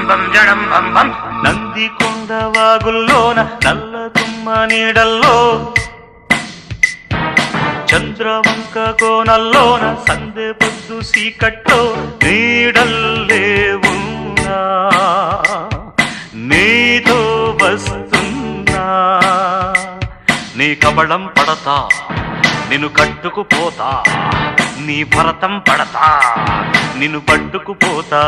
బం జడం బం బం. నంది కొండ వాగుల్లోన నల్ల తుమ్మ నీడల్లో, చంద్రవంక కోనల్లోన సందె పొద్దు సీకట్లో నీడల్లే ఉన్నా, నీతో వస్తున్నా. నీ కబళం పడతా, నిన్ను కట్టుకుపోతా, నీ భరతం పడతా, నిన్ను పట్టుకుపోతా.